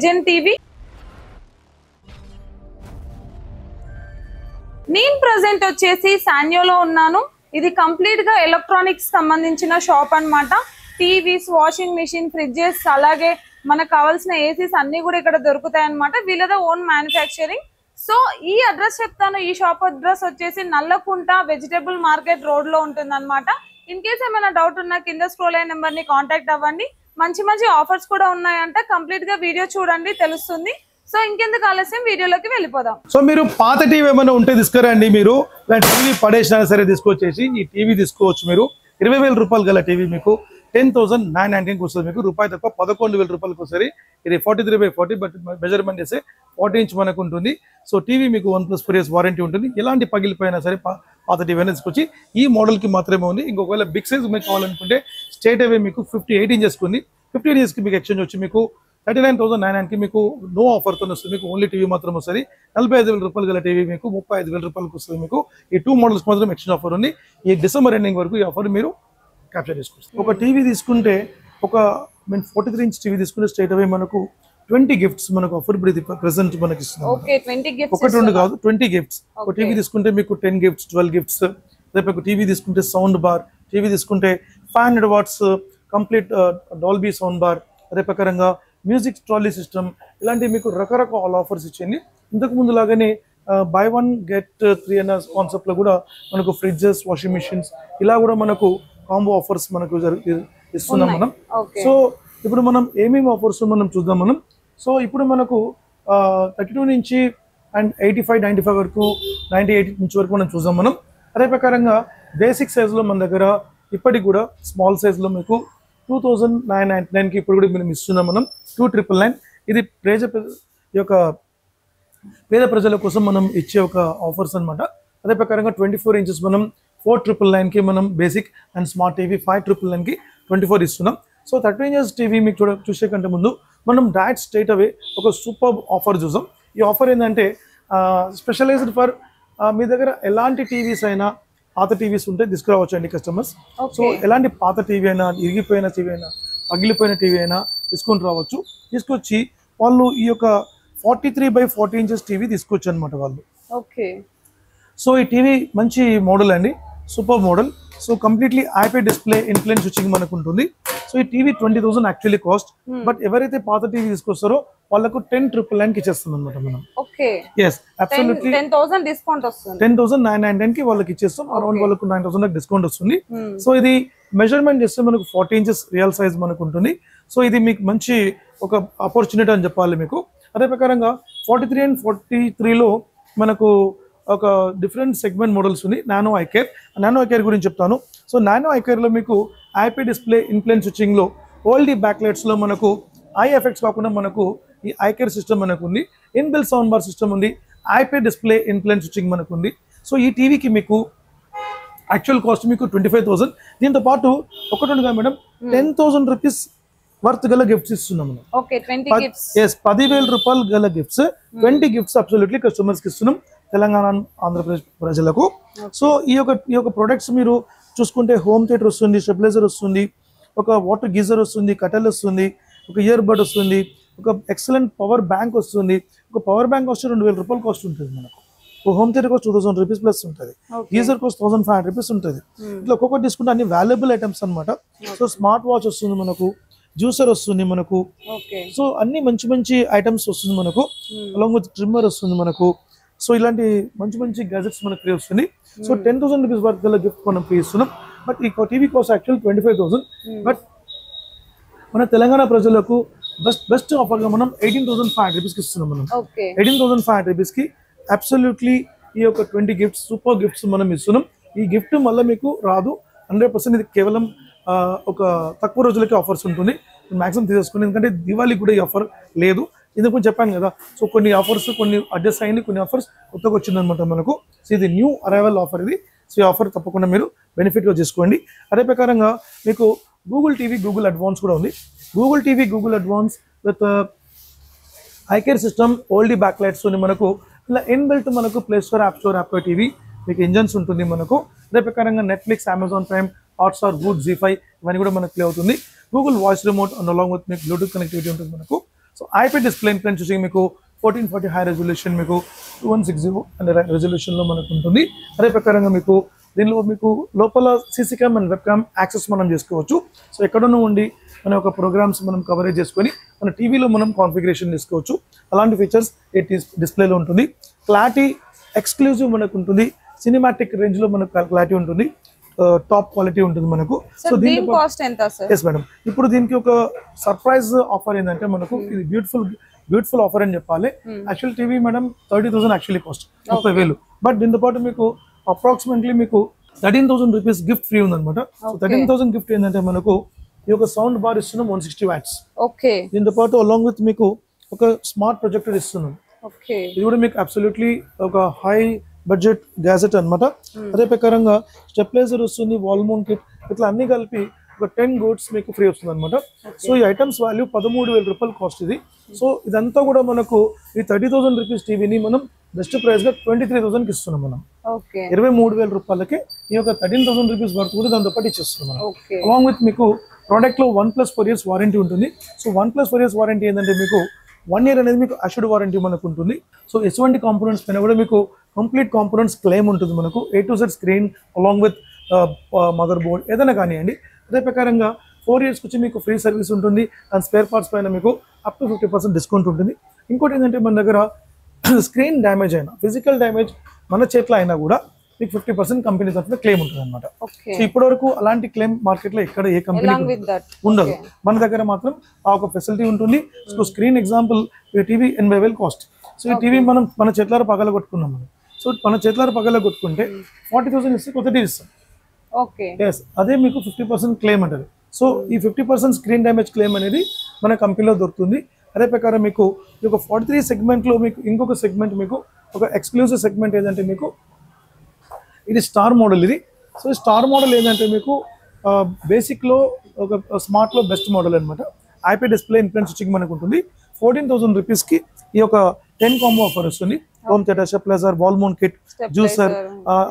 Legend TV. నేను present వచ్చేసి సాన్యోలో ఉన్నాను. ఇది కంప్లీట్ గా ఎలక్ట్రానిక్స్ సంబంధించిన షాప్ అన్నమాట. టీవీస్, వాషింగ్ మిషన్, ఫ్రిడ్జెస్, అలాగే మనకు కావాల్సిన ఏసీస్ అన్ని కూడా ఇక్కడ దొరుకుతాయి అన్నమాట. వీళ్ళది ఓన్ మ్యానుఫ్యాక్చరింగ్. సో ఈ అడ్రస్ చెప్తాను. ఈ షాప్ అడ్రస్ వచ్చేసి నల్లకుంట వెజిటబుల్ మార్కెట్ రోడ్ లో ఉంటుంది అనమాట. ఇన్ కేస్ ఏమైనా డౌట్ ఉన్నా కింద స్క్రోల్ అయిన నెంబర్ ని కాంటాక్ట్ అవ్వండి. మంచి మంచి ఆఫర్స్ కూడా ఉన్నాయంట. కంప్లీట్ గా వీడియో చూడండి, తెలుస్తుంది. సో ఇంకెందుకు ఆలస్యం, వీడియోలోకి వెళ్ళిపోదాం. సో మీరు పాత టీవీ ఏమైనా ఉంటే తీసుకురండి. మీరు టీవీ పడేసినా సరే తీసుకొచ్చేసి ఈ టీవీ తీసుకోవచ్చు. మీరు 20,000 రూపాయలు గల టీవీ మీకు 10,990 వస్తుంది. మీకు రూపాయి తక్కువ 11,000 రూపాయలకు వస్తుంది. ఇది 43/40, బట్ మెజర్మెంట్ చేస్తే 40 ఇంచ్ మనకు ఉంటుంది. సో టీవీ మీకు 1+4 years వారంటీ ఉంటుంది. ఎలాంటి పగిలిపోయినా సరే పాత టీవీ అయినా తీసుకొచ్చి ఈ మోడల్కి మాత్రమే ఉంది. ఇంకొకవేళ బిగ్ సైజ్ మీకు కావాలనుకుంటే స్ట్రేట్ అవే మీకు 58 ఇంచెస్ ఉంది. 58 ఇంచెస్కి మీకు ఎక్స్చేంజ్ వచ్చి మీకు 39,990 మీకు నో ఆఫర్తో వస్తుంది. మీకు ఓన్లీ టీవీ మాత్రం వస్తుంది. 45,000 రూపాయలు గల టీవీ మీకు 35,000 రూపాయలకు వస్తుంది. మీకు ఈ 2 మోడల్స్ మాత్రం ఎక్స్చేంజ్ ఆఫర్ ఉంది. ఈ డిసెంబర్ ఎండింగ్ వరకు ఈ ఆఫర్ మీరు క్యాప్చర్ చేసుకోవచ్చు. ఒక టీవీ తీసుకుంటే ఒక 43 ఇంచ్ టీవీ తీసుకుంటే స్ట్రేట్ అవే మనకు 20 గిఫ్ట్స్ మనకు ఆఫర్ ప్రెసెంట్ మనకి ఇస్తున్నాం. ఒకటి రెండు కాదు, 20 గిఫ్ట్స్. ఒక టీవీ తీసుకుంటే మీకు 10 గిఫ్ట్స్, 12 గిఫ్ట్స్. రేపు ఒక టీవీ తీసుకుంటే సౌండ్ బార్, టీవీ తీసుకుంటే 500 watts complete Dolby sound bar, అదే ప్రకారంగా మ్యూజిక్ ట్రాలీ సిస్టమ్, ఇలాంటి మీకు రకరకాల ఆఫర్స్ ఇచ్చింది. ఇంతకు ముందు లాగానే బై 1 get 3 అనే కాన్సెప్ట్ లో కూడా మనకు ఫ్రిడ్జెస్, వాషింగ్ మిషన్స్ ఇలా కూడా మనకు కాంబో ఆఫర్స్ మనకు ఇస్తున్నాం మనం. సో ఇప్పుడు మనం ఏమేమి ఆఫర్స్ మనం చూద్దాం మనం. సో ఇప్పుడు మనకు 32 నుంచి అండ్ 85, 95 వరకు, 98 ఇంచ్ వరకు మనం చూద్దాం మనం. అదే ప్రకారంగా బేసిక్ సైజ్లో మన దగ్గర ఇప్పటికి కూడా స్మాల్ సైజ్లో మీకు 2,999కి ఇప్పుడు కూడా మేము ఇస్తున్నాం మనం. 2,999 ఇది పేద ప్రజల కోసం మనం ఇచ్చే ఒక ఆఫర్స్ అనమాట. అదే ప్రకారంగా 24 ఇంచెస్ మనం 4,999కి మనం బేసిక్ అండ్ స్మార్ట్ టీవీ 5,999కి 24 ఇస్తున్నాం. సో 30 ఇంచెస్ టీవీ మీకు చూసే కంటే ముందు మనం డైరెక్ట్ స్ట్రైట్ అవే ఒక సూపర్ ఆఫర్ చూసాం. ఈ ఆఫర్ ఏంటంటే స్పెషలైజ్డ్ ఫర్ మీ దగ్గర ఎలాంటి టీవీస్ అయినా, పాత టీవీస్ ఉంటే తీసుకురావచ్చు అండి కస్టమర్స్. సో ఎలాంటి పాత టీవీ అయినా, ఇరిగిపోయిన టీవీ అయినా, పగిలిపోయిన టీవీ అయినా తీసుకొని రావచ్చు. తీసుకొచ్చి వాళ్ళు ఈ యొక్క 43/40 ఇంచెస్ టీవీ తీసుకోవచ్చు అనమాట వాళ్ళు. సో ఈ టీవీ మంచి మోడల్ అండి, super model. So completely IPS display, influence switching మనకు ఉంటుంది. సో ఈ టీవీ 20,000 యాక్చువల్లీ కాస్ట్. బట్ ఎవరైతే పాత టీవీ తీసుకొస్తారో వాళ్ళకు 10,999కి ఇచ్చేస్తాం అనమాట మనం. yes absolutely 10,000 డిస్కౌంట్ వస్తుంది. 10,999కి వాళ్ళకి ఇచ్చేస్తాం. అరౌండ్ వాళ్ళకు 9,000 డిస్కౌంట్ వస్తుంది. సో ఇది మెజర్మెంట్ చేస్తే మనకు 40 ఇంచెస్ రియల్ సైజ్ మనకు ఉంటుంది. సో ఇది మీకు మంచి ఒక ఆపర్చునిటీ అని చెప్పాలి మీకు. అదే ప్రకారంగా 43 and 43లో మనకు ఒక డిఫరెంట్ సెగ్మెంట్ మోడల్స్ ఉంది. నానో ఐకేర్ గురించి చెప్తాను. సో నానో ఐకేర్లో మీకు ఐపీ డిస్ప్లే, ఇన్ఫ్లుయెన్స్ స్విచ్చింగ్లో ఓల్డీ బ్యాక్లైట్స్లో మనకు ఐ ఎఫెక్ట్స్ కాకుండా మనకు ఈ ఐకేర్ సిస్టమ్ మనకు ఉంది. ఇన్బిల్ట్ సౌండ్ బార్ సిస్టమ్ ఉంది. ఐపీ డిస్ప్లే, ఇన్ఫ్లుయెన్స్ స్విచ్చింగ్ మనకు ఉంది. సో ఈ టీవీకి మీకు యాక్చువల్ కాస్ట్ మీకు 25,000. దీంతో పాటు ఒకటి మేడం 10,000 రూపీస్ వర్త్ గల గిఫ్ట్స్ ఇస్తున్నాం. 10,000 రూపాయలు గల గిఫ్ట్స్, 20 గిఫ్ట్స్ అబ్సల్యూట్లీ కస్టమర్స్ కి ఇస్తున్నాం, తెలంగాణ, ఆంధ్రప్రదేశ్ ప్రజలకు. సో ఈ యొక్క ప్రొడక్ట్స్ మీరు చూసుకుంటే హోమ్ థియేటర్ వస్తుంది, స్టెబిలైజర్ వస్తుంది, ఒక వాటర్ గీజర్ వస్తుంది, కటల్ వస్తుంది, ఒక ఇయర్ బడ్ వస్తుంది, ఒక ఎక్సలెంట్ పవర్ బ్యాంక్ వస్తుంది. ఒక పవర్ బ్యాంక్ వస్తే 2,000 రూపాయలు కాస్ట్ ఉంటుంది మనకు. Home theatre cost 2,000 rupees plus ఉంటుంది. గీజర్ కాస్ట్ 1,500 రూపీస్ ఉంటుంది. ఇట్లా ఒక్కొక్కటి తీసుకుంటే అన్ని వాల్యుబుల్ ఐటమ్స్ అనమాట. సో స్మార్ట్ వాచ్ వస్తుంది మనకు, జ్యూసర్ వస్తుంది మనకు. సో అన్ని మంచి మంచి ఐటమ్స్ వస్తుంది మనకు. అలాంగ్ విత్ ట్రిమ్మర్ వస్తుంది మనకు. సో ఇలాంటి మంచి మంచి గెజెట్స్ మనకు ఫ్రీ వస్తుంది. సో 10,000 రూపీస్ వర్త్ గల గిఫ్ట్ మనం ఫ్రీ ఇస్తున్నాం. బట్ ఈ టీవీ కాస్ట్ యాక్చువల్ 25,000. బట్ మన తెలంగాణ ప్రజలకు బెస్ట్ ఆఫర్గా మనం 18,500 రూపీస్కి ఇస్తున్నాం మనం. 18,500 రూపీస్కి అబ్సల్యూట్లీ ఈ యొక్క 20 గిఫ్ట్స్, సూపర్ గిఫ్ట్స్ మనం ఇస్తున్నాం. ఈ గిఫ్ట్ మళ్ళీ మీకు రాదు, 100%. ఇది కేవలం ఒక తక్కువ రోజులకి ఆఫర్స్ ఉంటుంది. మ్యాక్సిమం తీసేసుకుని, ఎందుకంటే దివాళీ కూడా ఈ ఆఫర్ లేదు. ఇందుకు చెప్పాను కదా. సో కొన్ని ఆఫర్స్ కొన్ని అడ్జస్ట్ అయ్యింది, కొన్ని ఆఫర్స్ కొత్తగా వచ్చిందనమాట మనకు. సో ఇది న్యూ అరైవల్ ఆఫర్ ఇది. సో ఈ ఆఫర్ తప్పకుండా మీరు బెనిఫిట్గా చేసుకోండి. అదే ప్రకారంగా మీకు గూగుల్ టీవీ, గూగుల్ అడ్వాన్స్ కూడా ఉంది. Google TV, Google advance with eye care system, ఓల్డీ బ్యాక్లైట్స్ ఉంది మనకు. ఇలా ఇన్బిల్ట్ మనకు play store, app store, app TV మీకు ఇంజన్స్ ఉంటుంది మనకు. అదే ప్రకారంగా Netflix, Amazon Prime, Hotstar, Voot, Zee five ఇవన్నీ కూడా మనకు ప్లే అవుతుంది. Google voice remote and along with మీకు బ్లూటూత్ కనెక్టివిటీ ఉంటుంది మనకు. సో ఐపీ డిస్ప్లే ఇన్ఫ్లుయెన్స్ చూసి మీకు 1440 హై రెజల్యూషన్ మీకు 2160 అనే రెజల్యూషన్లో మనకు ఉంటుంది. అదే ప్రకారంగా మీకు దీనిలో మీకు లోపల CC cam and web cam access మనం చేసుకోవచ్చు. సో ఎక్కడన్నా ఉండి మన యొక్క ప్రోగ్రామ్స్ మనం కవరేజ్ చేసుకొని మన టీవీలో మనం కాన్ఫిగరేషన్ చేసుకోవచ్చు. అలాంటి ఫీచర్స్ ఈ డిస్ప్లేలో ఉంటుంది. క్లారిటీ ఎక్స్క్లూజివ్ మనకు ఉంటుంది. సినిమాటిక్ రేంజ్లో మనకు క్లారిటీ ఉంటుంది. టాప్ క్వాలిటీ ఉంటుంది మనకు. సో దీని కాస్ట్ ఎంత సార్? ఎస్ మేడం, ఇప్పుడు దీనికి ఒక సర్ప్రైజ్ ఆఫర్ ఏంటంటే మనకు ఇది బ్యూటిఫుల్ ఆఫర్ అని చెప్పాలి. Actual TV madam 30,000 actually cost 30,000. But దీంతో పాటు మీకు అప్రాక్సిమేట్లీ మీకు 13,000 రూపీస్ గిఫ్ట్ ఫ్రీ ఉందన్నమాట. సో 13,000 గిఫ్ట్ ఏంటంటే మనకు ఈ యొక్క సౌండ్ బార్ ఇస్తున్నాం 160 వాట్స్. ఓకే. దీంతో పాటు అలాంగ్ విత్ మీకు ఒక స్మార్ట్ ప్రొజెక్టర్ ఇస్తున్నాం. ఓకే. ఇది కూడా మీకు అబ్సల్యూట్లీ ఒక హై బడ్జెట్ గ్యాజెట్ అన్నమాట. అదే ప్రకారంగా స్టెప్లైజర్ వస్తుంది, వాల్ మౌంట్ కిట్, ఇట్లా అన్ని కలిపి ఒక 10 గూడ్స్ మీకు ఫ్రీ వస్తుంది అనమాట. సో ఈ ఐటమ్స్ వాల్యూ 13,000 రూపాయలు కాస్ట్ ఇది. సో ఇదంతా కూడా మనకు ఈ 30,000 రూపీస్ టీవీని మనం బెస్ట్ ప్రైస్ గా 23,000కి ఇస్తున్నాం మనం. 23,000 రూపాయలకి ఈ యొక్క 13,000 రూపీస్ వర్త్ కూడా దాంతో పాటు ఇచ్చేస్తున్నాం మనం. అలాంగ్ విత్ మీకు ప్రోడక్ట్ లో 1+4 years వారంటీ ఉంటుంది. సో 1+4 years వారంటీ ఏంటంటే మీకు 1 year అనేది మీకు అష్యూర్డ్ వారంటీ మనకు ఉంటుంది. సో ఎటువంటి కాంపోనెంట్స్ పైన కూడా మీకు కంప్లీట్ కాంపోనెంట్స్ క్లెయిమ్ ఉంటుంది మనకు. A to Z screen along with mother board ఏదైనా కానివ్వండి. అదే ప్రకారంగా 4 years వచ్చి మీకు ఫ్రీ సర్వీస్ ఉంటుంది. అండ్ స్పేర్ పార్ట్స్ పైన మీకు అప్ టు 50% డిస్కౌంట్ ఉంటుంది. ఇంకోటి ఏంటంటే మన దగ్గర స్క్రీన్ డ్యామేజ్ అయినా, ఫిజికల్ డ్యామేజ్ మన చేతిలో అయినా కూడా మీకు 50% కంపెనీ తరఫున క్లెయిమ్ ఉంటుంది అనమాట. సో ఇప్పటి వరకు అలాంటి క్లెయిమ్ మార్కెట్ లో ఎక్కడ ఏ కంపెనీ ఉండదు. మన దగ్గర మాత్రం ఆ ఒక ఫెసిలిటీ ఉంటుంది. So screen example TV 80,000 cost. So ఈ టీవీ మనం మన చేతులారా పగల కొట్టుకున్నాం మనం. సో మన చేతులారా పగల కొట్టుకుంటే 40,000 ఇస్తే కొత్త టీవీ ఇస్తాం. ఎస్, అదే మీకు 50% క్లెయిమ్ అంటారు. సో ఈ 50% స్క్రీన్ డ్యామేజ్ క్లెయిమ్ అనేది మన కంపెనీలో దొరుకుతుంది. అదే ప్రకారం మీకు ఈ యొక్క 43 సెగ్మెంట్లో మీకు ఇంకొక సెగ్మెంట్ మీకు ఒక ఎక్స్క్లూజివ్ సెగ్మెంట్ ఏదంటే మీకు ఇది స్టార్ మోడల్ ఇది. సో ఈ స్టార్ మోడల్ ఏంటంటే మీకు బేసిక్లో ఒక స్మార్ట్లో బెస్ట్ మోడల్ అనమాట. ఐపీ డిస్ప్లే ఇన్ఫ్లుయెన్స్ స్విచ్చింగ్ మనకు ఉంటుంది. 14,000 రూపీస్కి ఈ యొక్క 10 కాంబో ఆఫర్ వస్తుంది. Home theatre, stabiliser, wall mount kit, juicer,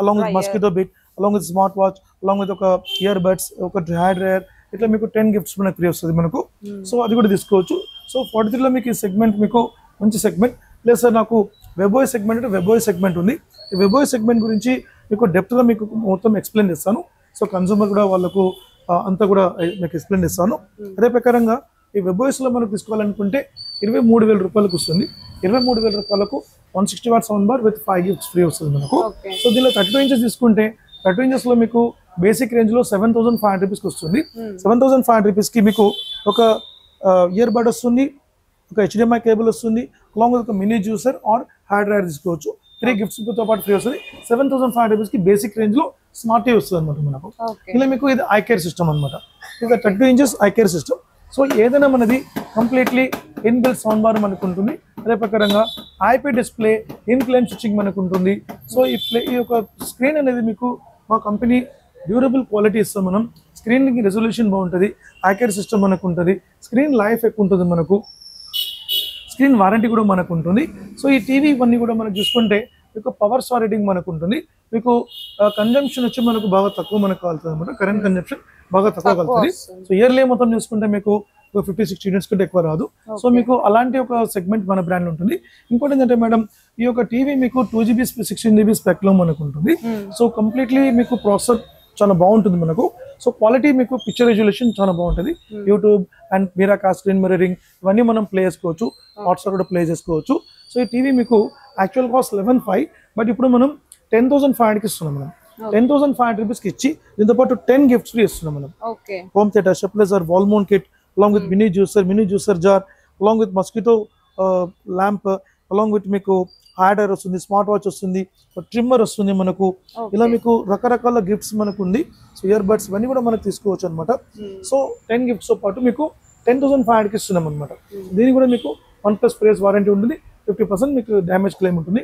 along with mosquito bit, along with smart watch, along with ఒక ఇయర్ బడ్స్, ఒక హెయిర్ డ్రైయర్, ఇట్లా మీకు 10 గిఫ్ట్స్ మనకు ఫ్రీ వస్తుంది మనకు. సో అది కూడా తీసుకోవచ్చు. సో 43లో మీకు ఈ సెగ్మెంట్ మీకు మంచి సెగ్మెంట్. లేదు సార్ నాకు వెబోయ్ సెగ్మెంట్ అంటే వెబోయ్ సెగ్మెంట్ ఉంది. ఈ వెబోయ్ సెగ్మెంట్ గురించి మీకు డెప్త్గా మీకు మొత్తం ఎక్స్ప్లెయిన్ చేస్తాను. సో కన్సూమర్ కూడా వాళ్ళకు అంతా కూడా మీకు ఎక్స్ప్లెయిన్ చేస్తాను. అదే ప్రకారంగా ఈ వెబోయ్స్లో మనకు తీసుకోవాలనుకుంటే 23,000 రూపాయలకు వస్తుంది. 23,000 రూపాయలకు 160 what sound bar with 5 gifts free వస్తుంది మనకు. సో దీనిలో 32 ఇంచెస్ తీసుకుంటే 32 ఇంచెస్లో మీకు బేసిక్ రేంజ్లో 7,500 రూపీస్కి వస్తుంది. 7,500 రూపీస్కి మీకు ఒక ఇయర్ బడ్ వస్తుంది, ఒక HDMI కేబుల్ వస్తుంది, అలాంగ్ విత్ ఒక mini juicer or hair dryer తీసుకోవచ్చు. 3 గిఫ్ట్స్తో పాటు ఫ్రీ వస్తుంది. 7,500 రూపీస్కి బేసిక్ రేంజ్లో స్మార్ట్ టీవీ వస్తుంది అనమాట మనకు. ఇలా మీకు ఇది ఐకేర్ సిస్టమ్ అనమాట. ఇది 32 ఇంచెస్ ఐకేర్ సిస్టమ్. సో ఏదైనా మనది కంప్లీట్లీ ఇన్బిల్ట్ సౌండ్ బార్ మనకు ఉంటుంది. అదే ప్రకారంగా ఐపీ డిస్ప్లే ఇన్ఫ్లుయెన్స్ స్విచ్చింగ్ మనకు ఉంటుంది. సో ఈ యొక్క స్క్రీన్ అనేది మీకు మా కంపెనీ డ్యూరబుల్ క్వాలిటీ ఇస్తాం మనం. స్క్రీన్కి రెజల్యూషన్ బాగుంటుంది, ఐకేర్ సిస్టమ్ మనకు ఉంటుంది, స్క్రీన్ లైఫ్ ఎక్కువ ఉంటుంది మనకు, స్క్రీన్ వారంటీ కూడా మనకు ఉంటుంది. సో ఈ టీవీ ఇవన్నీ కూడా మనం చూసుకుంటే మీకు పవర్ స్టార్ రేటింగ్ మనకు ఉంటుంది. మీకు కన్జంప్షన్ వచ్చి మనకు బాగా తక్కువ మనకు కాలుతుంది అనమాట. కరెంట్ కన్జంప్షన్ బాగా తక్కువ కలుగుతుంది. సో ఇయర్లీ మొత్తం చూసుకుంటే మీకు 50-60 యూనిట్స్ కంటే ఎక్కువ రాదు. సో మీకు అలాంటి ఒక సెగ్మెంట్ మన బ్రాండ్ ఉంటుంది. ఇంకోటి ఏంటంటే మేడం ఈ యొక్క టీవీ మీకు 2GB 16GB స్పెక్లో మనకు ఉంటుంది. సో కంప్లీట్లీ మీకు ప్రాసెసర్ చాలా బాగుంటుంది మనకు. సో క్వాలిటీ మీకు పిక్చర్ రెజల్యూషన్ చాలా బాగుంటుంది. యూట్యూబ్ అండ్ మీరాకాస్ట్, స్క్రీన్ మిర్రరింగ్ ఇవన్నీ మనం ప్లే చేసుకోవచ్చు. హాట్స్టార్ కూడా ప్లే చేసుకోవచ్చు. సో ఈ టీవీ మీకు యాక్చువల్ కాస్ట్ 11,500, బట్ ఇప్పుడు మనం 10,500కి ఇస్తున్నాం మనం. 10,500 రూపీస్కి ఇచ్చి దీంతో పాటు 10 గిఫ్ట్స్ ఫ్రీ ఇస్తున్నాం మనం. Home theatre, stabiliser, wall mount kit, along with mini juicer jar, along with mosquito lamp, along with మీకు హెయిర్ డ్రైయర్ వస్తుంది, స్మార్ట్ వాచ్ వస్తుంది, ట్రిమ్మర్ వస్తుంది మనకు. ఇలా మీకు రకరకాల గిఫ్ట్స్ మనకు ఉంది. సో ఇయర్ బడ్స్ ఇవన్నీ కూడా మనకు తీసుకోవచ్చు అనమాట. సో 10 గిఫ్ట్స్తో పాటు మీకు 10,500కి ఇస్తున్నాం అనమాట. దీనికి కూడా మీకు 1+4 years వారంటీ ఉంటుంది. 50% మీకు డ్యామేజ్ క్లెయిమ్ ఉంటుంది.